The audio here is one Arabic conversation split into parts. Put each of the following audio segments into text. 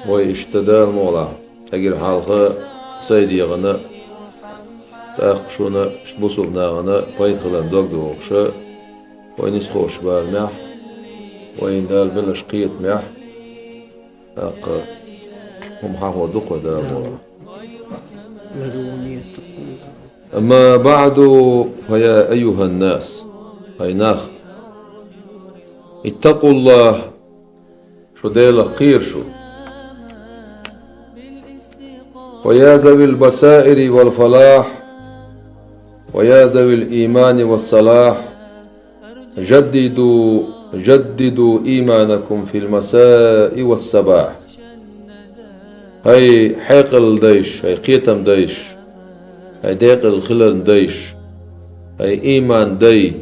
واشتدال مولا أجر حالخ سيدي غنا تأخشونا بوصلنا غنا ويدخلن دوق دوغش وينسخوش بالمح وين دال بلشقية مح هم حاول دقوا دال مولا. أما بعد فيا أيها الناس أيناخ اتقوا الله شو ديلا قير شو ويا ذوي البصائر والفلاح ويا ذوي الإيمان والصلاح جددوا إيمانكم في المساء والصباح. هاي حيقل ديش هاي قيتم ديش هاي ديق الخلر ديش هاي إيمان دي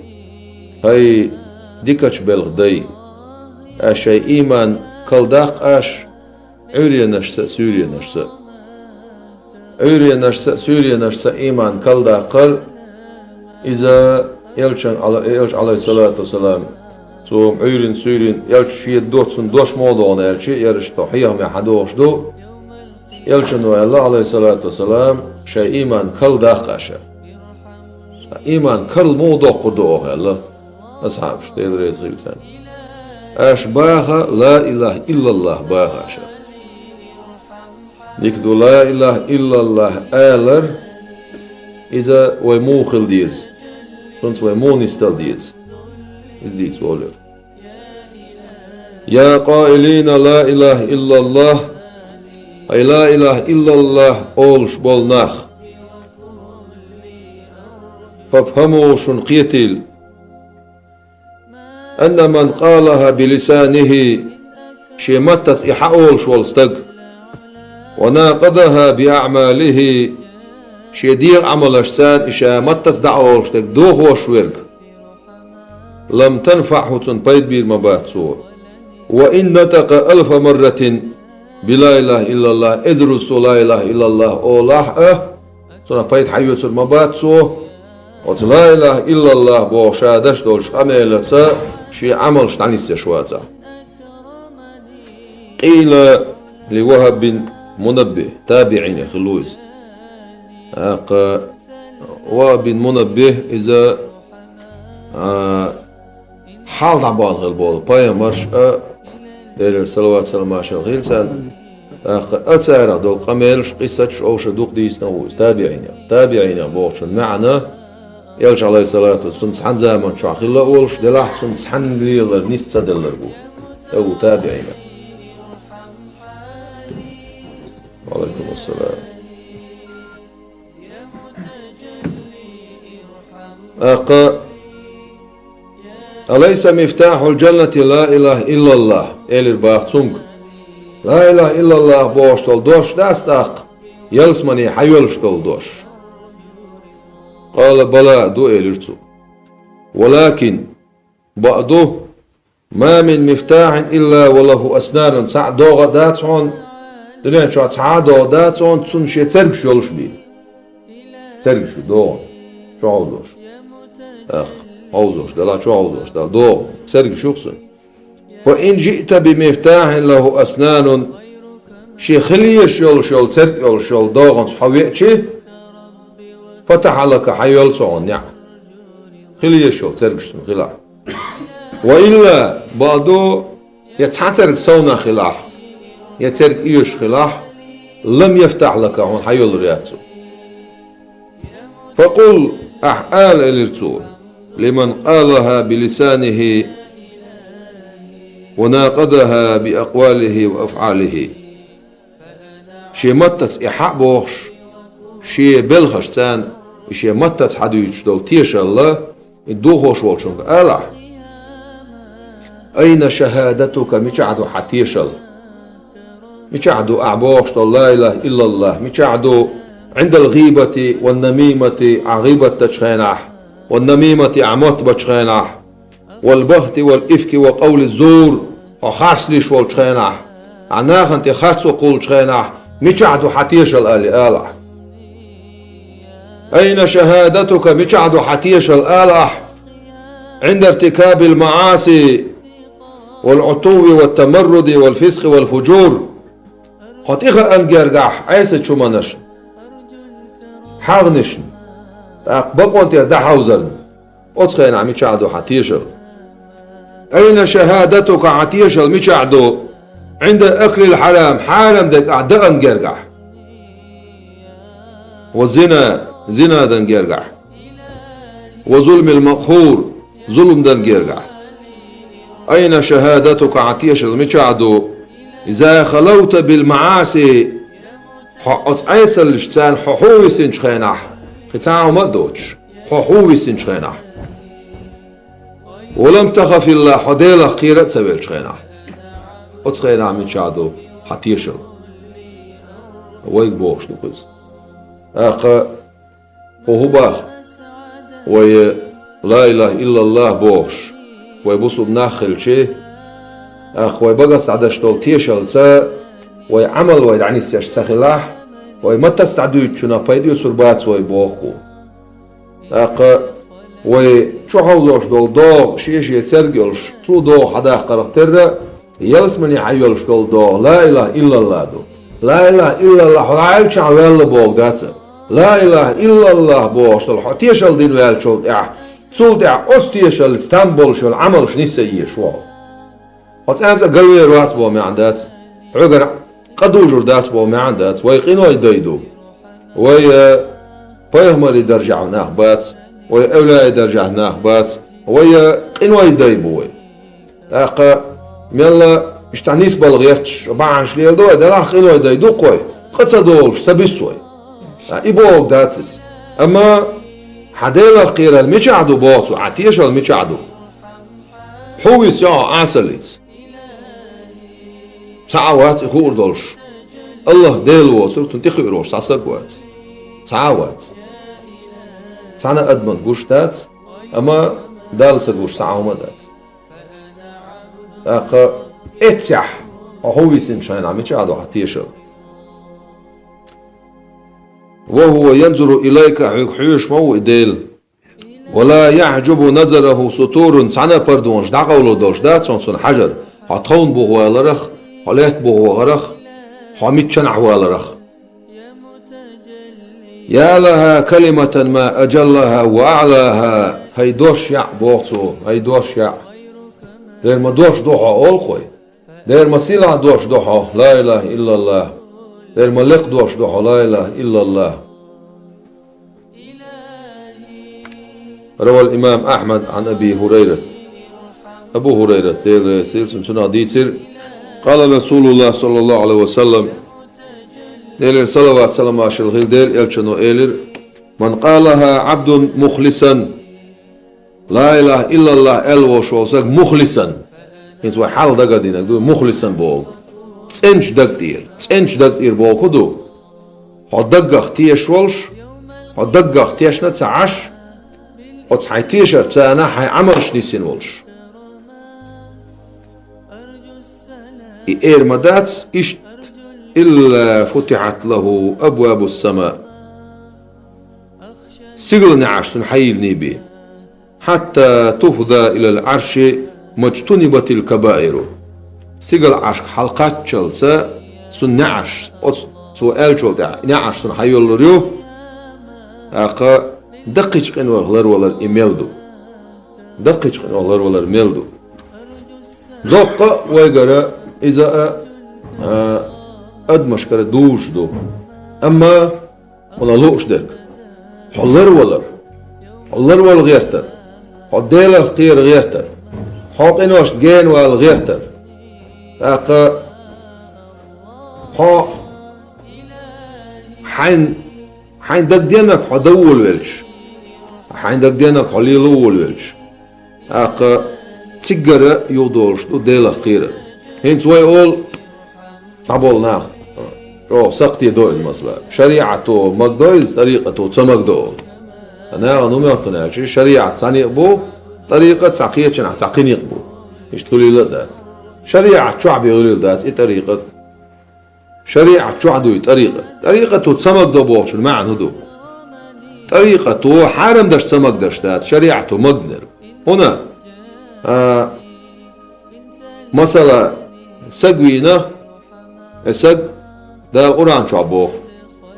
هاي ديكش بلغ دي أش هاي إيمان كالداق أش عوريا نشسا سوريا نشسا عوريا نشسا سوريا نشسا إيمان كالداقر إذا يلش عليه الصلاة والسلام توم عورين سورين يلش شيء دوتسن دوش موضوعنا يلشي يرش توحيهم يحدوش دو يلشنو الله عليه الصلاة والسلام شيء إيمان كل داقاشا إيمان كل موضوع قدوه الله أصحابش تقدر يصير ثاني أش باها لا إله إلا الله باهاشا يكدو لا إله إلا الله آلر إذا ويموخل ديز سنت ويمونستل ديز إز ديز أولر يا قائلين لا إله إلا الله أي لا إله إلا الله أولش بولناخ فافهموا شنقيتل أن من قالها بلسانه شيمتت إحاولش والستق وناقضها بأعماله شيدير عمل أشسان إشامتت دعوالش تك دوخ وشورك لم تنفعه تنبيد بالمبات صور وإن نطق 1000 مرة بلا إله إلا الله إذ رسول لا إله إلا الله أولاح سنة بيت حيوت المبات سو ولا إله إلا الله بوشادش دولش أميلة شي عمل شتعني شواتا. قيل لوهب بن منبه تابعين خلوز وهب بن منبه إذا حال عبان غلبول بايا مرش دير صلوات سلام عشان غير سال أتسارع دول قميلش قصتش أوش دوق ديس نوز تابعين بوشن معنا يلش عليه الصلاة والسلام سحن زمان شو أخي الله أولش دلح سن سحن ليلر نيست سدلر بو أو تابعين. وعليكم السلام. أليس مفتاح الجنة لا إله إلا الله إلى باختونك لا إله إلا الله بوش تلدوش داستاق يلسمني حيولش تلدوش قال بلا دو إلرتو ولكن بعضه ما من مفتاح إلا وله أسنان سع دوغ داتون دنيا شو تسع دوغ داتون تسون شي ترقش يولش بيه ترقش دوغ شو عودوش عودوش دلا شو عودوش دلا دوغ ترقش شوكسن وإن جئت بمفتاح له أسنان شي خليش يولش ترق يولش دوغن حويتشي فتح لك حيول صون يعني خليش ترقش خلاح وإلا بعضو يتحترق صونا خلاح يترق إيش خلاح لم يفتح لك عن حيول رياتو فقل أحال الرسول لمن قالها بلسانه وناقضها بأقواله وأفعاله شي متت إحاق بوخش شي بلخشتان شي متت حدو يجدو تيش الله الدوخوش والشنك ألا أين شهادتك ميشعدو حتيشل ميشعدو أعبوش لا إله إلا الله ميشعدو عند الغيبة والنميمة عغيبة تشخينح والنميمة عموت بتشخينح والبهت والإفك وقول الزور وخارس ليش والشخينح عناخ انت خارس وقول شخينح ميشعدو حتيشل ألا أين شهادتك ميشعدو حتيشل ألا عند ارتكاب المعاصي والعتو والتمرد والفسق والفجور حطيخة أنجرجح عيسى شو منش حاغنش بقون تير ده حوزرن أتخين عمي شعدو حتيشل أين شهادتك عتيشل مشعدو عند أكل الحرام حرام دك أعداء أنجرجح والزنا زنا دنجرجح وظلم المقهور ظلم دنجرجح أين شهادتك عتيشل مشعدو إذا خلوت بالمعاصي حقت أيسل لشتان ححوي سنشخينح ختاعه مدوش ححوي سنشخينح ولم تخف الله حديلة قيرت سبيل شخينح أتخينح من شعدو حتيشل ويك بوش نقص أخا وهو باخ وي لا إله إلا الله بوش ويبصوا بناخل شيء أخ ويبقى عدشتول تيشل تا ويعمل ويدعني سيش سخلاح ويمتى استعدوا يتشنا بايديو تربات ويبوخو أخ وشو حولوش دول دوغ شيش يتسرقلش تو دوغ حدا قرقتر يلس من يحيولش دول دوغ لا إله إلا الله دو لا إله إلا الله حلعيل شعوال بوغ داتا لا إله إلا الله بوغ دول تيشل دين ويالشو دع تول دع أستيشل استنبول شو العمل شنيسي شو وتأنت قلوي روات بو ما عندات عقر قدو جردات بو ما عندات ويقينوا يديدو وي بيهمر يدرجعوا ناخبات وي أولا يدرجع ناخبات وي قينوا يديبو أقا ميلا اشتعنيس بالغيرتش وبعنش ليل دو دلاح قينوا يديدو قوي قد سدولش تبسوي إبوك داتس أما حديلا قيرا المشعدو بوتو عتيشا المشعدو حويس يا عسليت تعاوات يخور دولش الله ديلو وصل تنتخي روش تعسقوات تعاوات تعنا أدمن قوشتات أما دالت قوش تعاومدات أقا اتسح حويس إنشان عميش عدو حتيشا وهو ينظر إليك حيوش مو إديل ولا يعجب نظره سطور تعنا بردونش دعقولو دوش دات سنسون حجر حطون بوغو الرخ حليت بوغو غرخ حميد شنع والرخ يا لها كلمة ما أجلها وأعلاها هي دوش يع بوغتو هي دوش يع دير ما دوش دوحا أول خوي دير ما سيلا دوش دوحا لا إله إلا الله دير ما لق دوش دوحا لا إله إلا الله روى الإمام أحمد عن أبي هريرة أبو هريرة دير سير سنتنا ديتر قال رسول الله صلى الله عليه وسلم دير صلوات سلام عشر الغيل دير يلشنو إيلر من قالها عبد مخلصا لا إله إلا الله ألوش وصاق مخلصا ينتوى حال دقا دينك دو مخلصا بوغ تنش دق دير بوغ كدو حد دقا اختيش ولش حد دقا اختيش نتسعش حد حيتيش ارتانا حي عمرش نيسين ولش إير مدات إشت إلا فتحت له أبواب السماء سيقل نعش تنحيل نيبي حتى تفضى إلى العرش مجتنبت الكبائر سيقل عشق حلقات شلسة سن نعش سؤال شلسة نعش تنحيل ريو أقا دقيش قنو غلر ولر إميلدو دقيش قنو غلر ولر ميلدو دقة ويقرأ إذا أدمش كره دوش دو أما ولا لوش دك حلر ولر غيرتر حديله قير غيرتر حاقينوش جين والغيرتر أقا حين دك دينك حدول ويلش حين دك دينك حليلو ويلش أقا تجرة يودولش دو ديله قير هنس وي أول تعبول ناخ شو سقطي دوز مثلا شريعته مقدوز طريقته تمقدول أنا نوميوتنا شيء شريعة ثاني بو طريقة تعقية شنع تعقيني بو إيش تقولي لا ذات شريعة شعبي يقولي ذات إيه طريقة شريعة شعبي طريقته تمقدو بو شو المعنى هدو طريقته حرم دش تمقدش ذات شريعته مقدر هنا مثلا سقوينا سق ده القرآن شو عبوه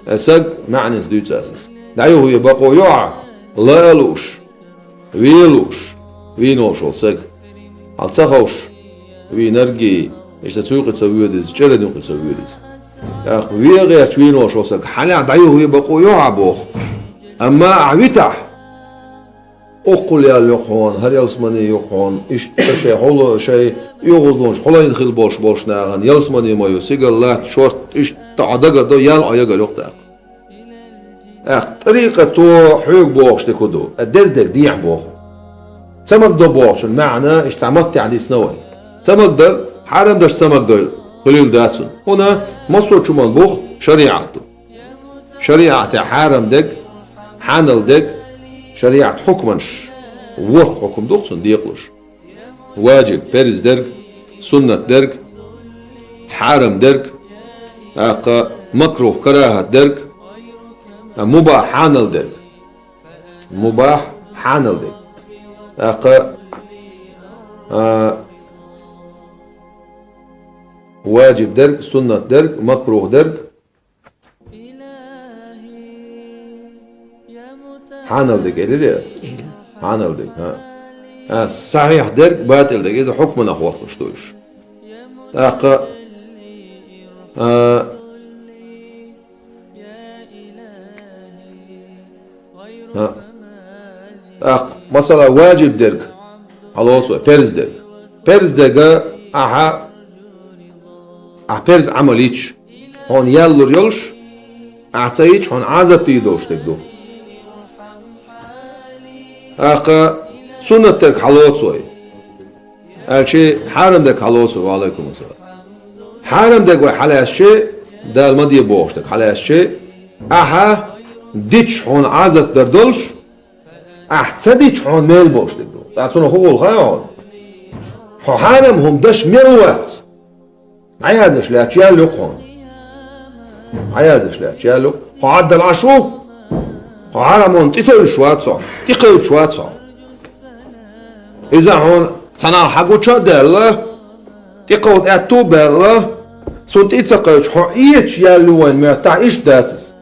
أسق معنى سديت أساس دعيه يبقوا يوع لا يلوش ويلوش وينوش والسق عالسخوش وينرجي إيش تسوق تسويه ديز جرد يمكن تسويه ديز أخ ويغير وينوش والسق حاليا دعيه يبقوا يوع عبوه أما عبيتح أقول يا لقون هل يلسمني يقون إيش شيء حلو شيء يغضونش حلا يدخل بولش ناغن يلسمني ما يسيقل لا شورت إيش تعدقر دو يال أيقل يقتاق طريقة تو حيوك بوغش تكودو الدزدك ديع بوغ سمك دو بوغش المعنى إيش تعمدت عدي سنوي سمك در حرم دش سمك در خليل داتسون هنا مصر شمان بوغ شريعته شريعة حرم دك حانل دك شريعة حكمنش ورق حكم دوغسون ديقلش واجب فرز درك سنة درك حرم درك مكروه كراهة درك مباح حانل درك مباح حانل درك واجب درك سنة درك مكروه درك حانل دك إلياس حانل دك صحيح درك باطل دك إذا حكم أخوات مشتوش مثلا واجب درك خلاص فرز درك فرز درك فرز عمليش هون يالور يلش أعطيش هون عذاب تيدوش تكدو سنة ترك حلوصوي الشيء حرم دك حلوصوي وعليكم السلام حرم دك وحلا الشيء ده الماضي بوش دك حلا الشيء ديتش هون عذاب دردولش تصديش هون ميل بوش دك دو تعطونا هو الخيال حرم هم دش مروات عيازش لا تيالو هون عيازش لا تيالو عدل عشو حرمون تيتل شوات صح تيقل شوات صح إذا هون سنا حقو تشدل تيقود أتو بلا صوت إتسقيش حقيقة يالو وين ما تعيش داتس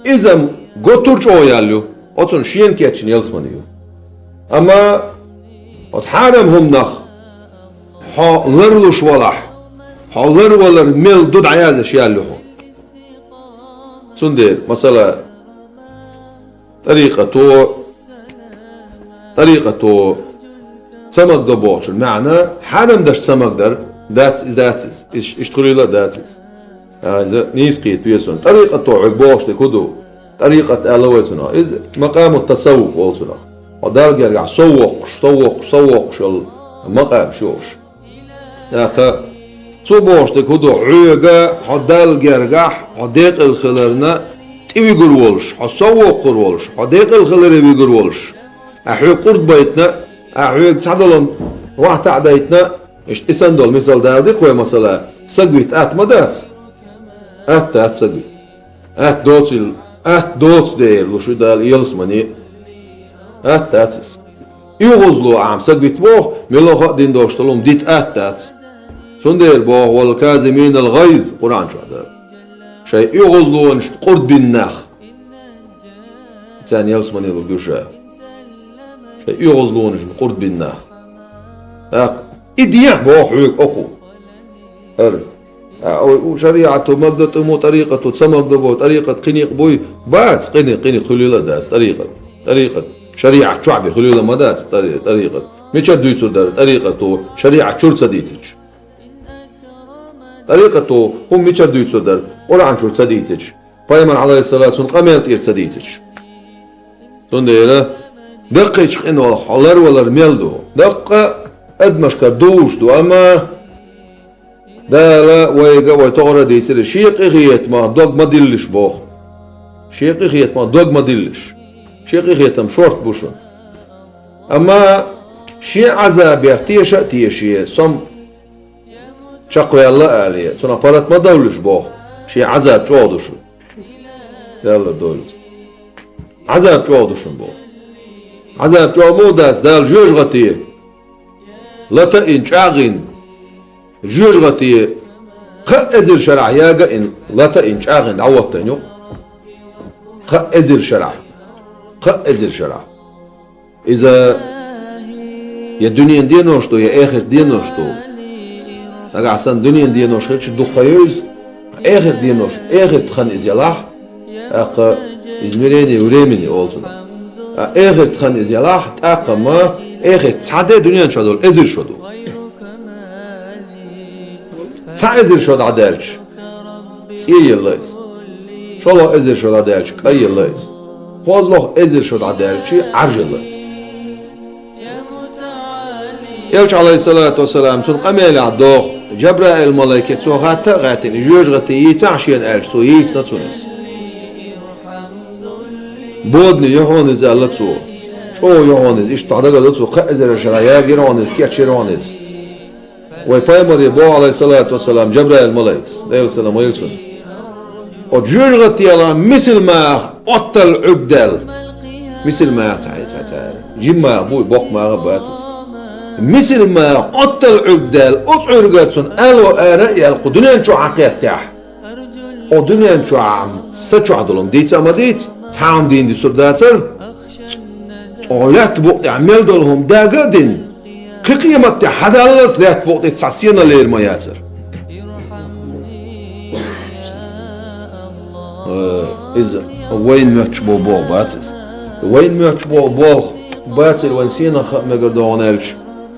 إذا قطرش أو يالو أصلا شين كيتشن يلسمنيو أما حرم هم نخ حلرلوش ولح حلر ولا ميل دود عيازش يالو هون سندير مثلا طريقة سمك دبوش المعنى حرم دش سمك در that's إيش تقولي له that's إذا نيسقيت بيسون طريقة عقبوش تكودو طريقة ألويتنا إذا مقام التسوق والسنا ودار يرجع سوق شو المقام شوش أخا صبوش تكودو عيقة حدال يرجع حديق الخلرنا تبي قرولش حسوق قرولش حديق الخلر يبي قرولش أحيو قرد بيتنا أحيو صعدلهم واحد عديتنا إيش إسندول مثال ده خوي مثلا سجويت مدات سجويت دوت دير لشو دال يلسمني تاتس يغزلو عام سجويت بوه ملو خدين دوشتلهم ديت تاتس سندير بوه والكاظمين الغيظ قرآن شو هذا شيء يغزلون قرد بالنخ ثاني يلسمني للجوشة شيء يغزلون قرد بالنخ إديع بوحوك أخو وشريعته مقدة مو طريقة تسمى بو طريقة قنيق بوي بس قنيق خليلة داس طريقة شريعة شعبي خليلة ما داس طريقة مش دويتو دار طريقة شريعة شرطة ديتش طريقة هم مش دويتو دار ولا عن شرطة ديتش بايمن عليه الصلاة والسلام قميل تيرتة ديتش سنديرة دقيق إنه حلر ولا رميلدو دقة أدمش كدوش دو أما دا لا ويجا ويتغرى ديسير شيق إغيت ما دوغ ما دلش بوخ شيق إغيت ما دوغ ما دلش شيق إغيت هم شورت بوشن أما شيء عذاب يرتيش شيء صم شقوي الله عليه سنا فرات ما دولش بوخ شيء عذاب جودشن يلا دولت عذاب جودشن بوخ عذاب جو موداس دال جوج غتيه لا تئن شاغين جوج غتيه خأزر شرع ياجا إن لتا إن شاغن عوض تانيو خأزر شرع خأزر شرع إذا يا دنيا دي نوشتو يا آخر دي نوشتو أجا عسان دنيا دي نوش هيك دو قيوز آخر دي نوش آخر تخن إزيلاح أقا إزميريني وريميني أولتنا آخر تخن إزيلاح تأقا ما آخر تصعدي دنيا نشادول إزر شدو تصعدي شد عدالش سيئي الليس شالله إزر شد عدالش كأي الليس خوزلوه إزر شد عدالش عرج الليس يوش عليه الصلاة والسلام تون قميل عدوخ جبرائيل الملائكة تو غاتا غاتين جوج غاتي يتعشين ألش تو يسنا تونس بودني يهونز ألا تو شو يهونز إيش تعدق تو قائزر الشرايا جيرونز كياتشي رونز ويبايمر يبو عليه الصلاة والسلام جبرائيل الملائكة دايل السلام ويلسون وجوج غاتي يلا مثل ما قتل عبدال مثل ما تعال جيما بوي بوق ما غباتس مثل ما قتل عبدال أطعر قرصن ألو آرائي القدنيا شو عقيت تاح ودنيا شو عم ستشو عدلهم ديت أما ديت تعام دين دي سرداتر ولات بوقت عمل دلهم دا قدن قيمة حدالت لات بوقت تسعسينا لير ما ياتر إذا وين ما تشبو بول باتس وين ما تشبو بول باتل وانسينا ما قردوانالش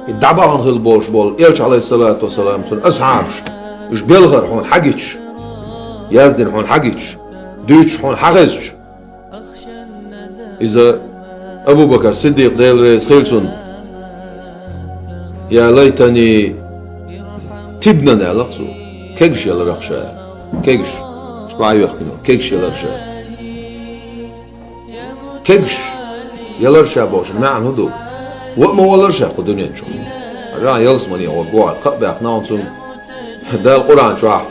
الدعبة عن غل بولش بول إلش عليه الصلاة والسلام تون أصحابش إش بلغر حون حقيتش يازدن حون حقيتش دويتش حون حقيتش إذا أبو بكر الصديق ديل رئيس خيلسون يا ليتني تبنا نعلقسو كيكش يلا رخشا كيكش اسمعوا يحكينا كيكش يلا رخشا كيكش يلا رخشا بوش نعم هدو وما ولرش أخو دنيا نشوف الرعي يلصمني وقوع القبة أخناونسون ده القرآن شوح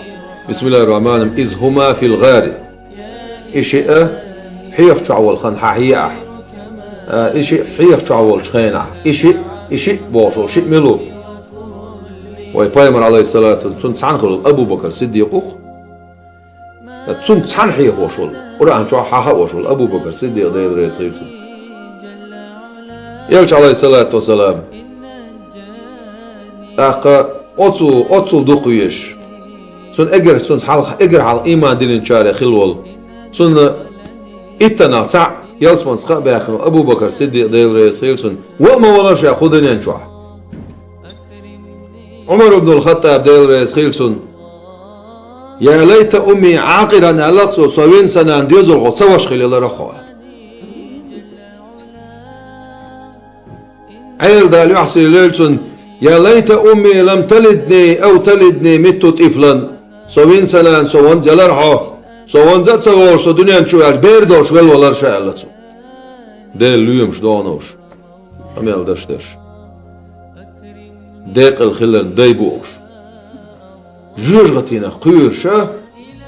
بسم الله الرحمن الرحيم إذ هما في الغار إشي حيخ شعول خان حيح إشي حيخ شعول شخينع إشي بوشو شيء ملو ويبايمر عليه الصلاة والسلام تسعن خلو أبو بكر الصديق تسعن حيخ وشول قرآن شوح حاها وشول أبو بكر الصديق ده يدري سيرسل يلش عليه الصلاة والسلام أقا أطول دقيش سن أجر سن حال أجر على إيمان دين شارع خلول سن إتنا سع يلسمن سقى بآخر أبو بكر صديق ديل رئيس خيلسن وما ولرش يأخذن ينشوح عمر بن الخطاب ديل رئيس خيلسن يا ليت أمي عاقرا ألقصو صوين سنان ديوزل غطوش خلي الله رخوه عيل دال يحصي ليلسون يا ليت أمي لم تلدني أو تلدني مت طفلا صوين سنان صوان زلرحو صوان زت صورش دنيا نشوش بيردوش ولا شالتو ده ليومش دونوش أميال درش ديق الخلر دايبوش جوج غتينا قيرشة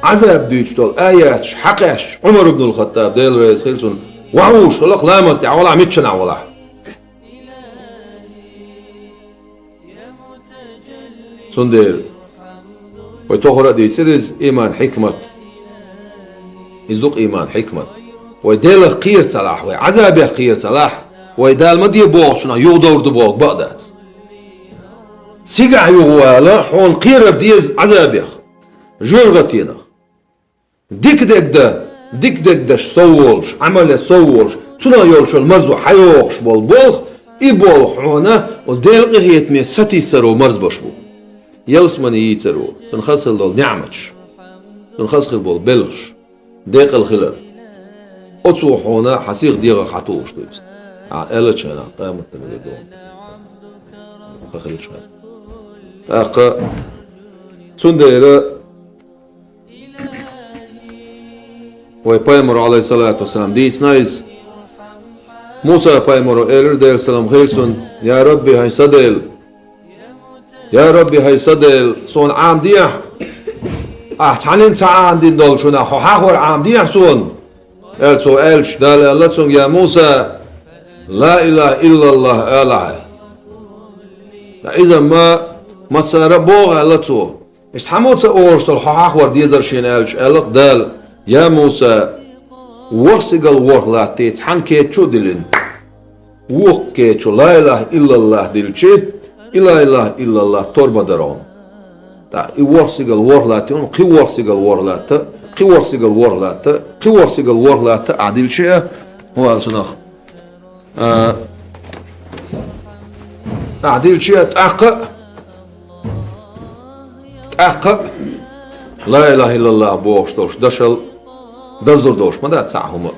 عذاب ديش دول آياتش حقاش عمر بن الخطاب ديل رئيس خيلسون وعوش خلق لامز دي عولا ميتشن عولا سندير ويتوخر دي سيرز إيمان حكمة يزدق إيمان حكمة ويدال قير صلاح وعذاب قير صلاح ويدال مدي بوق شنا يغدور دبوق بقدات سيقع يغوالا حون قير ديز عذاب جول غتينا ديك داش صولش عمل صولش تنا يولش المرزو حيوخش بول إبول حونا وزدال قهيت مي ستي سرو مرز بشبو يلسمني يترو تنخسل دول نعمتش تنخسل بول بلغش ديق الخلال أتصوحونا حسيق ديغا حتوش دويس ألتش أنا قامت تنمي دوم خخلتش أنا أقا سنديرا ويبايمر عليه الصلاة والسلام دي سنايز موسى بايمر إيرر دير السلام خيلسون يا ربي هاي صديل يا ربي هاي صديل صون عام ديح تعلين ساعة دين دول شنا حاخور عام ديح صون ألسو ألش دال ألتسون يا موسى لا إله إلا الله إله إذا ما سار بوغ ألتسو مش حموت أورش الحاح وردي درشين ألش ألق دال يا موسى ورسقل ورلا تيت حن كيت شو دلين وق كيت شو لا إله إلا الله دلشي إلا إله إلا الله تربة درون تا ورسقل ورلا تون قي ورسقل ورلا تا قي ورسقل ورلا تا قي ورسقل ورلا تا عدل شيء هو سنخ عدل شيء تأقى لا إله إلا الله بوش دوش دشل دزدر دوش ما ده تسعهم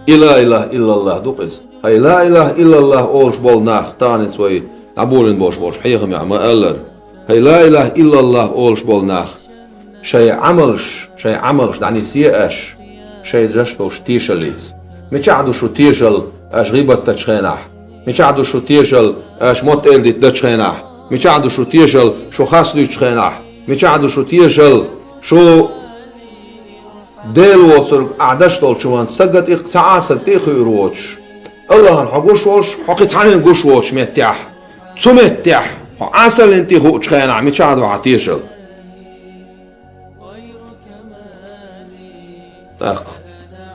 إلا إله إلا الله دوقز هاي لا إله إلا الله أولش بول ناخ تاني سوي عبورين بوش حيهم يا ما ألر هاي لا إله إلا الله أولش بول ناخ شيء عملش يعني سيئش شيء جشتوش تيشليز متعدو شو تيشل أش غيبة تشخينح متعدو شو تيشل أش موت إلدي تشخينح متعدو شو تيشل شو خاصلي تشخينح متعدو شو تيشل شو ديل وصر أعدشتول شوان سجد اقتعاسة تيخي روش الله هنحقوش وش حقيت عنين قوش وش متح سمتح عسل انتي هو تشخينح متعدو عتيشل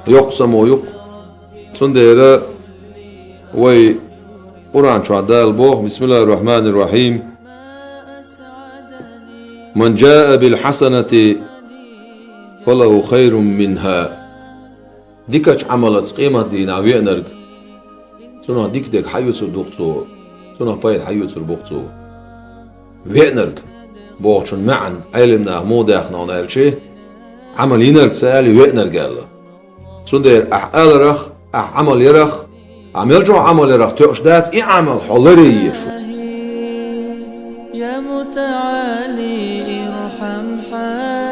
يقسم ويق سنديرة وي قرآن شعداء البوخ بسم الله الرحمن الرحيم من جاء بالحسنة فله خير منها ديكاش عملت قيمة دي ناوية نرق سنة ديك حيوتر دوقتو سنة بايد حيوتر بوقتو وينرق بوغشن معا علمنا موداخنا ونالشي عمل ينرق سألي وينرق قال سندير ألرخ عمل يرخ عمل جو عمل يرخ تؤشدات عمل حضري يا متعالي ارحم حالي